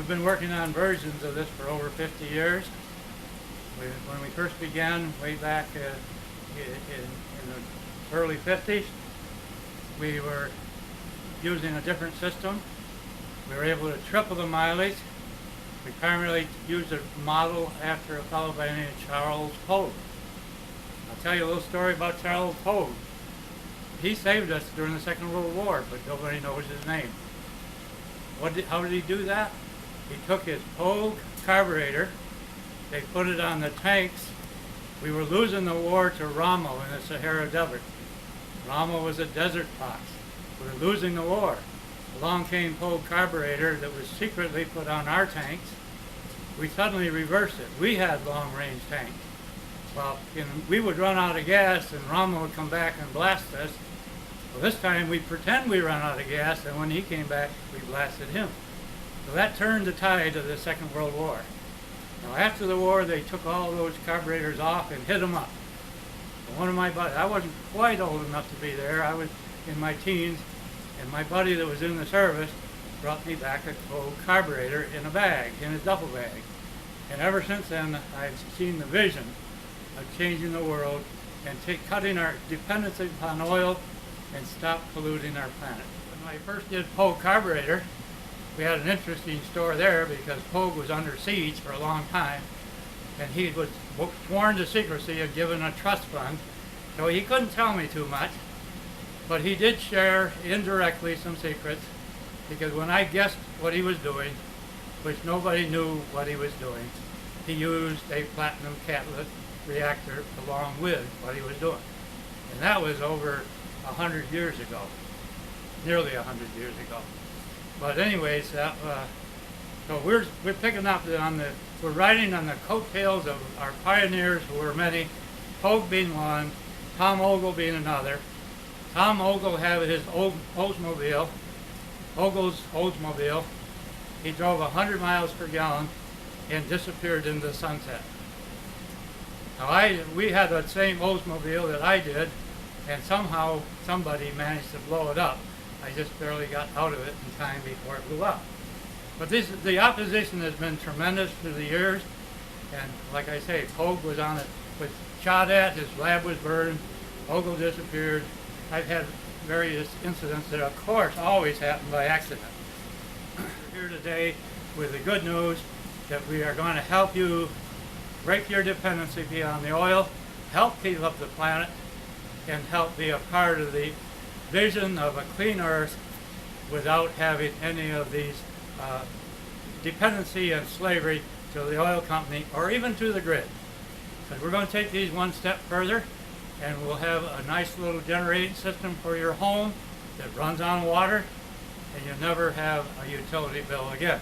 We've been working on versions of this for over 50 years. When we first began way back in the early 50s, we were using a different system. We were able to triple the mileage. We primarily used a model after a fellow by the name of Charles Pogue. I'll tell you a little story about Charles Pogue. He saved us during the Second World War, but nobody knows his name. How did he do that? He took his Pogue carburetor, they put it on the tanks. We were losing the war to Rommel in the Sahara Desert. Rommel was a desert fox. We were losing the war. Along came Pogue carburetor that was secretly put on our tanks. We suddenly reversed it. We had long-range tanks. Well, we would run out of gas and Rommel would come back and blast us. Well, this time we pretend we ran out of gas, and when he came back, we blasted him. So that turned the tide of the Second World War. Now, after the war, they took all those carburetors off and hit them up. And one of my buddies, I wasn't quite old enough to be there. I was in my teens, and my buddy that was in the service brought me back a Pogue carburetor in a bag, in a duffel bag. And ever since then, I've seen the vision of changing the world and cutting our dependency upon oil and stop polluting our planet. When I first did Pogue carburetor, we had an interesting story there because Pogue was under siege for a long time, and he was sworn to secrecy and given a trust fund, so he couldn't tell me too much, but he did share indirectly some secrets, because when I guessed what he was doing, which nobody knew what he was doing, he used a platinum catalyst reactor along with what he was doing. And that was over 100 years ago, nearly 100 years ago. But anyways, so we're picking up we're riding on the coattails of our pioneers, who were many, Pogue being one, Tom Ogle being another. Tom Ogle had his Oldsmobile, Ogle's Oldsmobile. He drove 100 miles per gallon and disappeared into the sunset. Now we had that same Oldsmobile that I did, and somehow somebody managed to blow it up. I just barely got out of it in time before it blew up. But the opposition has been tremendous through the years, and like I say, Pogue was shot at, his lab was burned, Ogle disappeared. I've had various incidents that of course always happen by accident. We're here today with the good news that we are going to help you break your dependency beyond the oil, help heal up the planet, and help be a part of the vision of a clean earth without having any of these dependency and slavery to the oil company or even to the grid. So we're going to take these one step further, and we'll have a nice little generating system for your home that runs on water, and you'll never have a utility bill again.